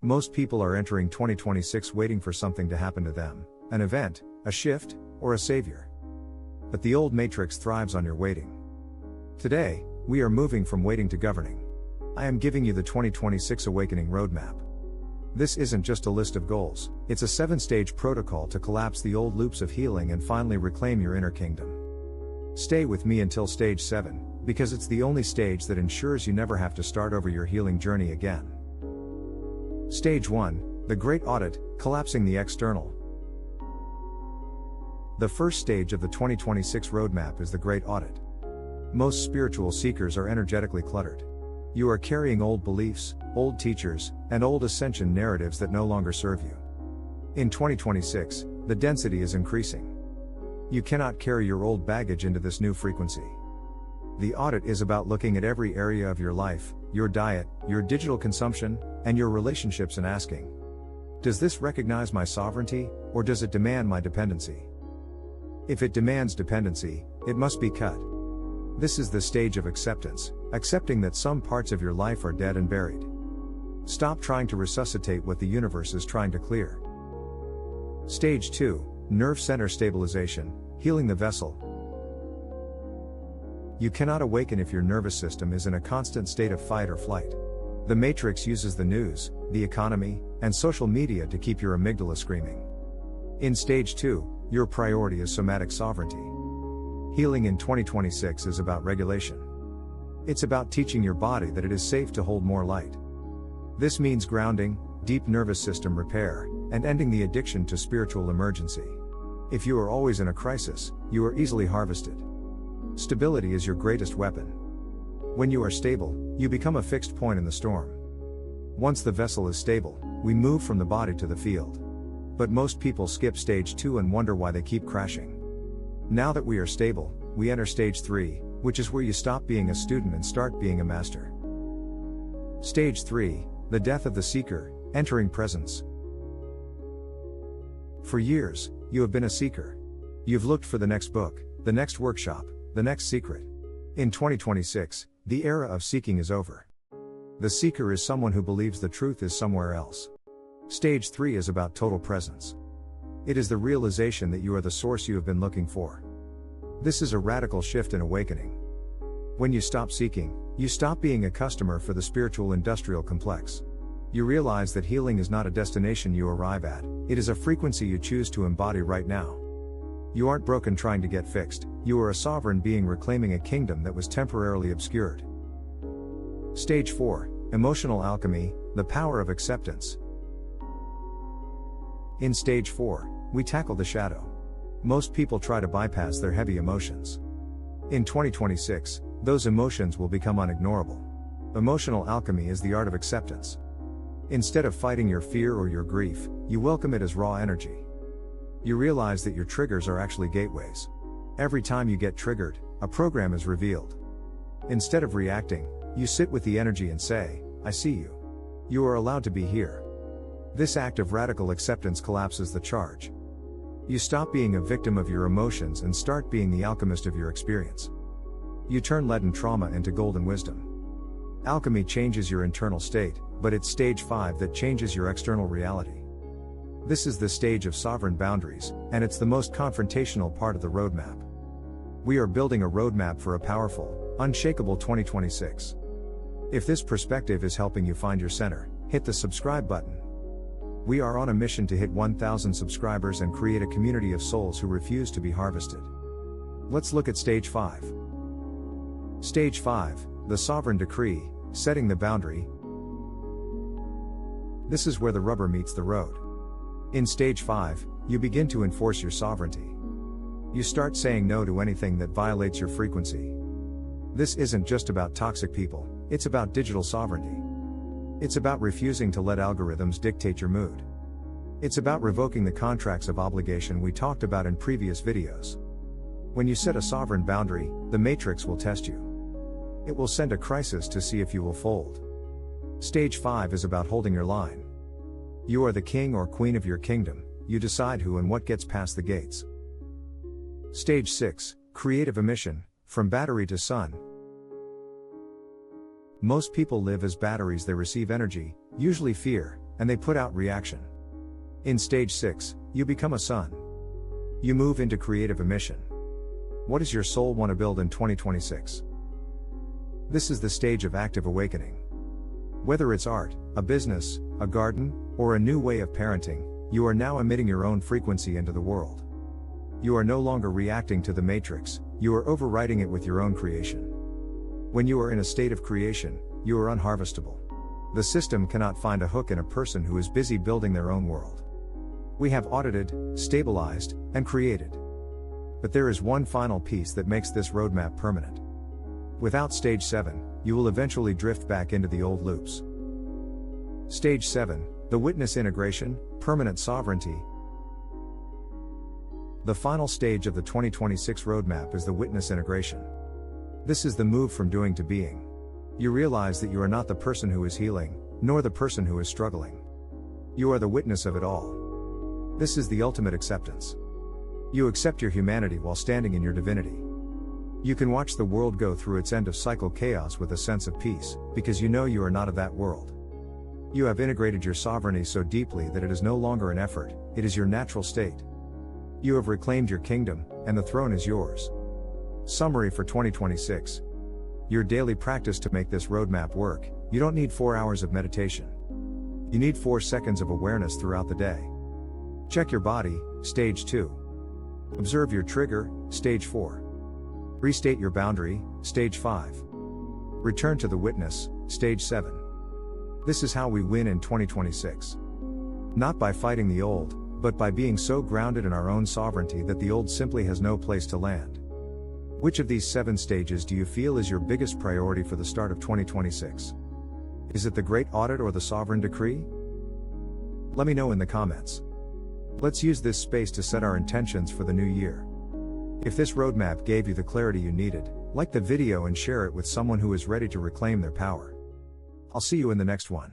Most people are entering 2026 waiting for something to happen to them, an event, a shift, or a savior. But the old matrix thrives on your waiting. Today, we are moving from waiting to governing. I am giving you the 2026 Awakening Roadmap. This isn't just a list of goals, it's a 7-stage protocol to collapse the old loops of healing and finally reclaim your inner kingdom. Stay with me until stage 7, because it's the only stage that ensures you never have to start over your healing journey again. Stage 1, the Great Audit, collapsing the external. The first stage of the 2026 roadmap is the Great Audit. Most spiritual seekers are energetically cluttered. You are carrying old beliefs, old teachers, and old ascension narratives that no longer serve you. In 2026, the density is increasing. You cannot carry your old baggage into this new frequency. The audit is about looking at every area of your life, your diet, your digital consumption, and your relationships and asking, does this recognize my sovereignty, or does it demand my dependency? If it demands dependency, it must be cut. This is the stage of acceptance, accepting that some parts of your life are dead and buried. Stop trying to resuscitate what the universe is trying to clear. Stage 2, Nerve Center Stabilization, healing the vessel. You cannot awaken if your nervous system is in a constant state of fight or flight. The Matrix uses the news, the economy, and social media to keep your amygdala screaming. In Stage 2, your priority is somatic sovereignty. Healing in 2026 is about regulation. It's about teaching your body that it is safe to hold more light. This means grounding, deep nervous system repair, and ending the addiction to spiritual emergency. If you are always in a crisis, you are easily harvested. Stability is your greatest weapon. When you are stable, you become a fixed point in the storm. Once the vessel is stable, we move from the body to the field. But most people skip Stage 2 and wonder why they keep crashing. Now that we are stable, we enter Stage 3, which is where you stop being a student and start being a master. Stage 3, the death of the seeker, entering presence. For years, you have been a seeker. You've looked for the next book, the next workshop, the next secret. In 2026, the era of seeking is over. The seeker is someone who believes the truth is somewhere else. Stage 3 is about total presence. It is the realization that you are the source you have been looking for. This is a radical shift in awakening. When you stop seeking, you stop being a customer for the spiritual industrial complex. You realize that healing is not a destination you arrive at, it is a frequency you choose to embody right now. You aren't broken trying to get fixed, you are a sovereign being reclaiming a kingdom that was temporarily obscured. Stage 4, Emotional Alchemy, the power of acceptance. In Stage 4, we tackle the shadow. Most people try to bypass their heavy emotions. In 2026, those emotions will become unignorable. Emotional alchemy is the art of acceptance. Instead of fighting your fear or your grief, you welcome it as raw energy. You realize that your triggers are actually gateways. Every time you get triggered, a program is revealed. Instead of reacting, you sit with the energy and say, I see you. You are allowed to be here. This act of radical acceptance collapses the charge. You stop being a victim of your emotions and start being the alchemist of your experience. You turn leaden trauma into golden wisdom. Alchemy changes your internal state, but it's Stage 5 that changes your external reality. This is the stage of sovereign boundaries, and it's the most confrontational part of the roadmap. We are building a roadmap for a powerful, unshakable 2026. If this perspective is helping you find your center, hit the subscribe button. We are on a mission to hit 1,000 subscribers and create a community of souls who refuse to be harvested. Let's look at Stage 5. Stage 5, the Sovereign Decree, setting the boundary. This is where the rubber meets the road. In Stage 5, you begin to enforce your sovereignty. You start saying no to anything that violates your frequency. This isn't just about toxic people, it's about digital sovereignty. It's about refusing to let algorithms dictate your mood. It's about revoking the contracts of obligation we talked about in previous videos. When you set a sovereign boundary, the matrix will test you. It will send a crisis to see if you will fold. Stage 5 is about holding your line. You are the king or queen of your kingdom, you decide who and what gets past the gates. Stage 6, Creative Emission, from battery to sun. Most people live as batteries. They receive energy, usually fear, and they put out reaction. In stage 6, you become a sun. You move into creative emission. What does your soul want to build in 2026? This is the stage of active awakening. Whether it's art, a business, a garden, or a new way of parenting, you are now emitting your own frequency into the world. You are no longer reacting to the matrix, you are overriding it with your own creation. When you are in a state of creation, you are unharvestable. The system cannot find a hook in a person who is busy building their own world. We have audited, stabilized, and created. But there is one final piece that makes this roadmap permanent. Without stage 7, you will eventually drift back into the old loops. Stage 7, the witness integration, permanent sovereignty. The final stage of the 2026 roadmap is the witness integration. This is the move from doing to being. You realize that you are not the person who is healing, nor the person who is struggling. You are the witness of it all. This is the ultimate acceptance. You accept your humanity while standing in your divinity. You can watch the world go through its end-of-cycle chaos with a sense of peace, because you know you are not of that world. You have integrated your sovereignty so deeply that it is no longer an effort, it is your natural state. You have reclaimed your kingdom, and the throne is yours. Summary for 2026. Your daily practice to make this roadmap work, you don't need 4 hours of meditation. You need 4 seconds of awareness throughout the day. Check your body, stage 2. Observe your trigger, stage 4. Restate your boundary, stage 5. Return to the witness, stage 7. This is how we win in 2026. Not by fighting the old, but by being so grounded in our own sovereignty that the old simply has no place to land. Which of these 7 stages do you feel is your biggest priority for the start of 2026? Is it the Great Audit or the Sovereign Decree? Let me know in the comments. Let's use this space to set our intentions for the new year. If this roadmap gave you the clarity you needed, like the video and share it with someone who is ready to reclaim their power. I'll see you in the next one.